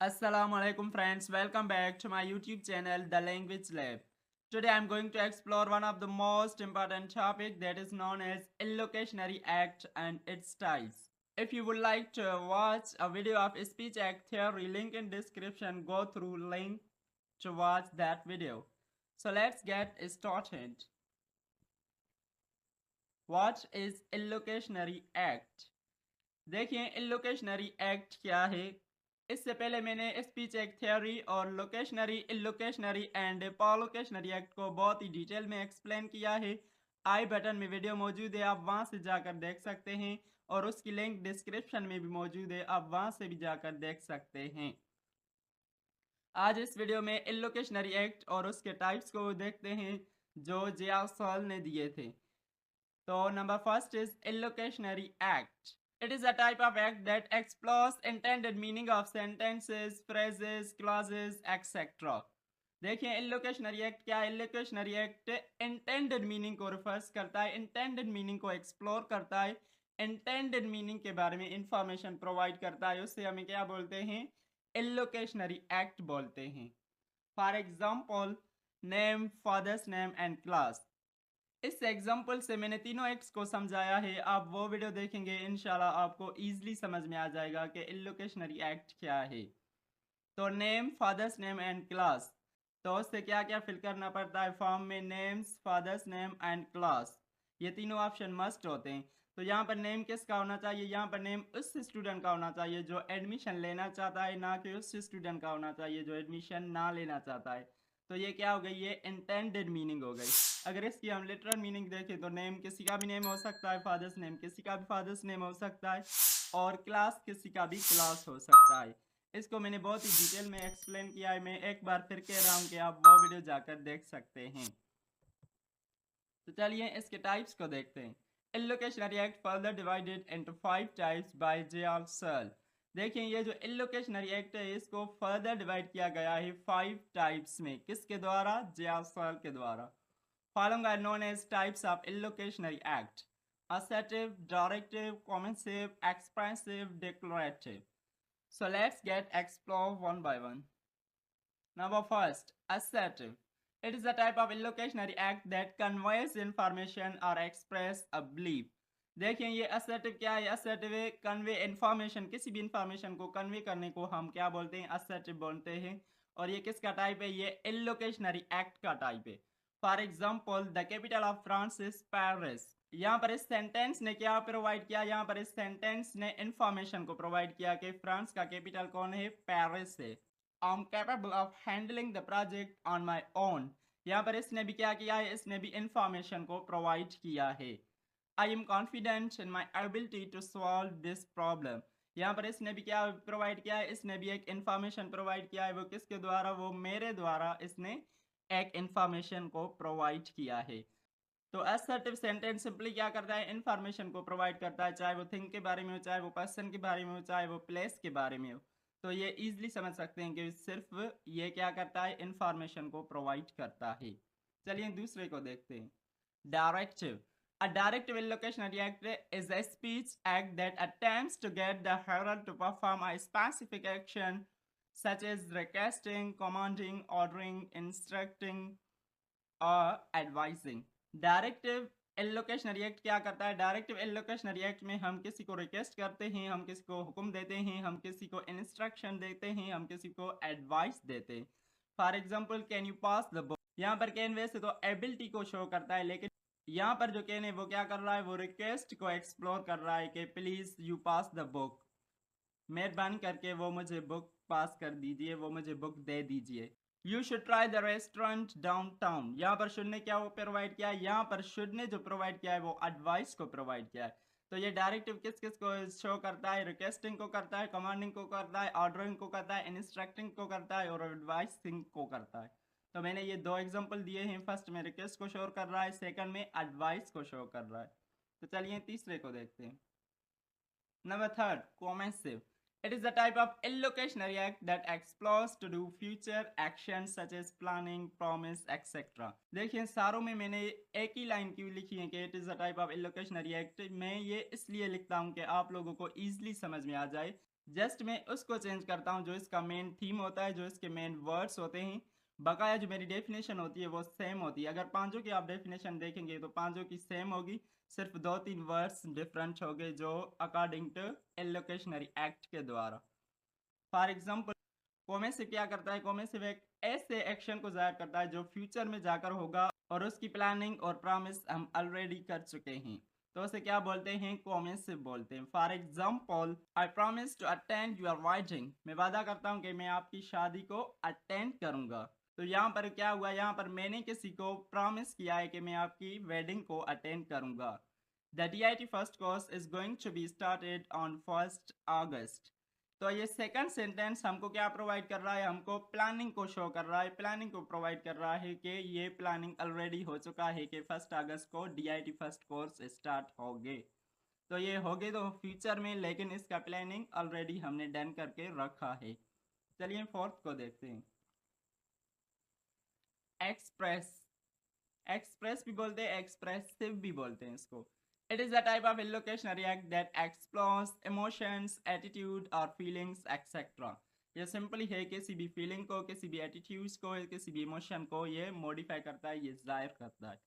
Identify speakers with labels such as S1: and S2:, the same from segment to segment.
S1: Assalamualaikum friends, welcome back to my YouTube channel The Language Lab. Today I am going to explore one of the most important topic that is known as Illocutionary Act and its types. If you would like to watch a video of Speech Act theory, link in description, go through link to watch that video. So let's get started. What is Illocutionary Act? देखिए इलोकेशनरी act क्या है। इससे पहले मैंने speech act theory और लोकेशनरी इलोकेशनरी and पॉलोकेशनरी act को बहुत ही detail में एक्सप्लेन किया है। आई बटन में वीडियो मौजूद है, आप वहां से जाकर देख सकते हैं और उसकी लिंक डिस्क्रिप्शन में भी मौजूद है, आप वहां से भी जाकर देख सकते हैं। आज इस वीडियो में इलोकेशनरी एक्ट और उसके टाइप्स को देखते हैं जो जे.आर. सॉल ने दिए थे। तो number first is illocutionary act. It is a type of act that explores intended meaning of sentences, phrases, clauses, etc. देखिए illocutionary act क्या है। illocutionary act intended meaning को रिफर्स करता है, intended meaning को एक्सप्लोर करता है, intended meaning के बारे में इंफॉर्मेशन प्रोवाइड करता है, उससे हमें क्या बोलते हैं, illocutionary act बोलते हैं। For example name, father's name and class. इस एग्जाम्पल से मैंने तीनों एक्ट्स को समझाया है, आप वो वीडियो देखेंगे इंशाल्लाह आपको ईजिली समझ में आ जाएगा कि इलोकेशनरी एक्ट क्या है। तो name, father's name and class, तो उससे क्या क्या फिल करना पड़ता है फॉर्म में, names, father's name and class, ये तीनों ऑप्शन मस्ट होते हैं। तो यहाँ पर नेम किसका होना चाहिए, यहाँ पर नेम उस स्टूडेंट का होना चाहिए जो एडमिशन लेना चाहता है, ना कि उस स्टूडेंट का होना चाहिए जो एडमिशन ना लेना चाहता है। तो ये क्या हो गई, ये इंटेंडेड मीनिंग हो गई। अगर इसकी हम लिटरल मीनिंग देखें तो नेम किसी का भी नेम हो सकता है, फादर्स नेम किसी का भी फादर्स नेम हो सकता है, और क्लास किसी का भी क्लास हो सकता है। इसको मैंने बहुत ही डिटेल में एक्सप्लेन किया है, मैं एक बार फिर कह रहा हूँ कि आप वो वीडियो जाकर देख सकते हैं। तो चलिए इसके टाइप्स को देखते हैं। Illocutionary Act further divided into 5 types by J.R. Searle. देखिए ये जो इलोकेशनरी एक्ट है इसको फर्दर डिवाइड किया गया है 5 टाइप्स में, किसके द्वारा, जे.आर. सर्ल के द्वारा। Following are known as types of illocutionary act: assertive, directive, commensive, expressive, declarative. So let's get explore one by one. Number first, assertive. It is a type of illocutionary act that conveys information or express a belief. देखिए ये assertive क्या है, assertive है convey information, किसी भी information को convey करने को हम क्या बोलते हैं, assertive बोलते हैं। और ये किसका टाइप है, ये illocutionary act का टाइप है। For example the capital of France is Paris. यहाँ पर इस सेंटेंस ने क्या प्रोवाइड किया, यहाँ पर इस सेंटेंस ने इंफॉर्मेशन को प्रोवाइड किया कि फ्रांस का कैपिटल कौन है, पेरिस है। I'm capable of handling the project on my own. यहाँ पर इसने भी क्या किया है, इसने भी इंफॉर्मेशन को प्रोवाइड किया है। I am confident in my ability to solve this problem. यहाँ पर इसने भी क्या प्रोवाइड किया है, इसने भी एक इंफॉर्मेशन प्रोवाइड किया है, वो किसके द्वारा, वो मेरे द्वारा इसने एक इंफॉर्मेशन को प्रोवाइड किया है। तो असर्टिव सेंटेंस सिंपली क्या करता है, इंफॉर्मेशन को प्रोवाइड करता है, चाहे वो थिंग के बारे में हो, चाहे वो पर्सन के बारे में हो, चाहे वो प्लेस के बारे में हो। तो ये इजीली समझ सकते हैं कि सिर्फ ये क्या करता है, इंफॉर्मेशन को प्रोवाइड करता है। चलिए दूसरे को देखते हैं। Directive. A directive illocutionary act is a speech act that attempts to get the hearer to perform a specific action such as requesting, commanding, ordering, instructing or advising. Directive illocutionary act क्या करता है, directive illocutionary act में हम किसी को request करते हैं, हम किसी को हुक्म देते हैं, हम किसी को इंस्ट्रक्शन देते हैं, हम किसी को एडवाइस देते हैं। For example can you pass the book. यहाँ पर कैन वैसे तो एबिलिटी को शो करता है, लेकिन यहाँ पर जो कैन है वो क्या कर रहा है, वो रिक्वेस्ट को एक्सप्लोर कर रहा है कि please you pass the book, मेहरबानी करके वो मुझे बुक पास कर दीजिए, वो मुझे बुक दे दीजिए। You should try the restaurant down town. यहाँ पर शुड ने क्या वो प्रोवाइड किया है, यहाँ पर शुड ने जो प्रोवाइड किया है वो एडवाइस को प्रोवाइड किया है। तो ये डायरेक्टिव किस किस को शो करता है, रिक्वेस्टिंग को करता है, कमांडिंग को करता है, ऑर्डरिंग को करता है, इंस्ट्रक्टिंग को करता है और एडवाइसिंग को करता है। तो मैंने ये दो एग्जांपल दिए हैं, फर्स्ट में रिक्वेस्ट को शो कर रहा है, सेकंड में एडवाइस को शो कर रहा है। तो चलिए तीसरे को देखते हैं। Number third, commessive. It is a type of illocutionary act that explores to do future actions such as planning, promise, etc. देखिए सारों में मैंने एक ही लाइन क्यों लिखी है कि it is a type of illocutionary act। मैं ये इसलिए लिखता हूँ कि आप लोगों को easily समझ में आ जाए। जस्ट मैं उसको चेंज करता हूँ जो इसका मेन थीम होता है, जो इसके मेन वर्ड्स होते हैं। बकाया जो मेरी डेफिनेशन होती है वो सेम होती है। अगर पांचों की आप डेफिनेशन देखेंगे तो पांचों की सेम होगी, सिर्फ 2-3 वर्ड्स डिफरेंट होंगे जो अकॉर्डिंग टू एलोकेशनरी एक्ट के द्वारा। फॉर एग्जाम्पल, कॉमे से क्या करता है, कॉमे से एक ऐसे एक्शन को जाहिर करता है जो फ्यूचर में जाकर होगा और उसकी प्लानिंग और प्रॉमिस हम ऑलरेडी कर चुके हैं, तो उसे क्या बोलते हैं, कॉमे से बोलते हैं। For example, I promise to attend your wedding, मैं वादा करता हूँ कि मैं आपकी शादी को अटेंड करूंगा। तो यहाँ पर क्या हुआ, यहाँ पर मैंने किसी को प्रॉमिस किया है कि मैं आपकी वेडिंग को अटेंड करूंगा। The DIT first course is going to be started on 1 August. तो ये सेकंड सेंटेंस हमको क्या प्रोवाइड कर रहा है, हमको प्लानिंग को शो कर रहा है, प्लानिंग को प्रोवाइड कर रहा है कि ये प्लानिंग ऑलरेडी हो चुका है कि 1 अगस्त को DIT फर्स्ट कोर्स स्टार्ट हो गए। तो ये हो गए तो फ्यूचर में, लेकिन इसका प्लानिंग ऑलरेडी हमने डन करके रखा है। चलिए फोर्थ को देखते हैं। एक्सप्रेस, एक्सप्रेस भी बोलते हैं, एक्सप्रेसिव भी बोलते हैं इसको। It is a type of illocutionary act that explores emotions, attitude और फीलिंग्स एक्सेट्रा। ये सिंपली है किसी भी फीलिंग को, किसी भी एटीट्यूड्स को, किसी भी इमोशन को ये मॉडिफाई करता है, ये जाहिर करता है।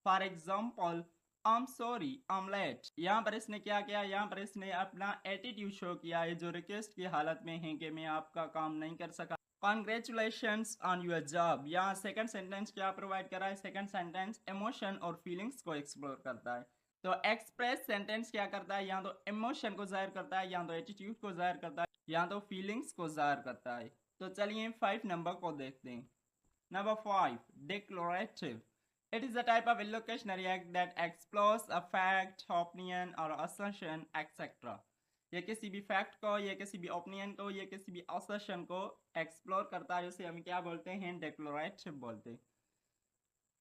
S1: For example, I am sorry I am late, यहाँ पर इसने क्या किया, यहाँ पर इसने अपना एटीट्यूड शो किया है जो रिक्वेस्ट की हालत में है कि मैं आपका काम नहीं कर सका। कॉन्ग्रेचुलेशंस ऑन योर जॉब, यहाँ सेकंड सेंटेंस क्या प्रोवाइड कर रहा है, सेकंड सेंटेंस इमोशन और फीलिंग्स को एक्सप्लोर करता है। तो एक्सप्रेस सेंटेंस क्या करता है, या तो इमोशन को जाहिर करता है, या तो एटीट्यूड को जाहिर करता है, या तो फीलिंग्स को जाहिर करता है। तो चलिए 5 नंबर को देखते हैं। Number 5, declarative. It is a type of illocutionary act that explores a fact, opinion or assertion, etc. ये किसी भी फैक्ट को, ये किसी भी ओपिनियन को, ये किसी भी असर्शन को एक्सप्लोर करता है, उसे हम क्या बोलते हैं, डिक्लोरेटिव बोलते हैं।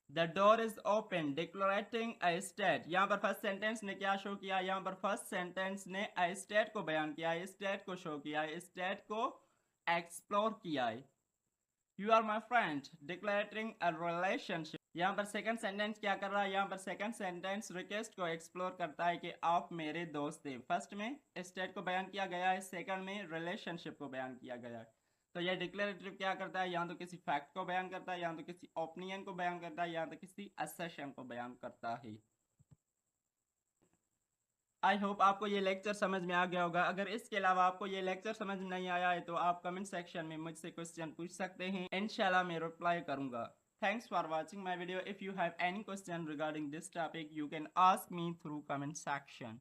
S1: The door is open, declaring a state. यहाँ पर फर्स्ट सेंटेंस ने क्या शो किया, यहाँ पर फर्स्ट सेंटेंस ने अ स्टेट को बयान किया है, स्टेट को शो किया है, स्टेट को एक्सप्लोर किया है। You are my friend, declaring a relationship. यहाँ पर सेकंड सेंटेंस क्या कर रहा है, यहाँ पर सेकंड सेंटेंस रिक्वेस्ट को एक्सप्लोर करता है कि आप मेरे दोस्त थे। फर्स्ट में स्टेट को बयान किया गया है, सेकंड में रिलेशनशिप को बयान किया गया है। तो यह डिक्लेरेटिव क्या करता है, या तो किसी फैक्ट को बयान करता है, या तो किसी ओपिनियन को बयान करता है, या तो किसी असर्शन को बयान करता है। आई होप आपको ये लेक्चर समझ में आ गया होगा। अगर इसके अलावा आपको ये लेक्चर समझ में नहीं आया है तो आप कमेंट सेक्शन में मुझसे क्वेश्चन पूछ सकते हैं, इंशाल्लाह मैं रिप्लाई करूंगा। Thanks for watching my video. If you have any question regarding this topic, you can ask me through comment section.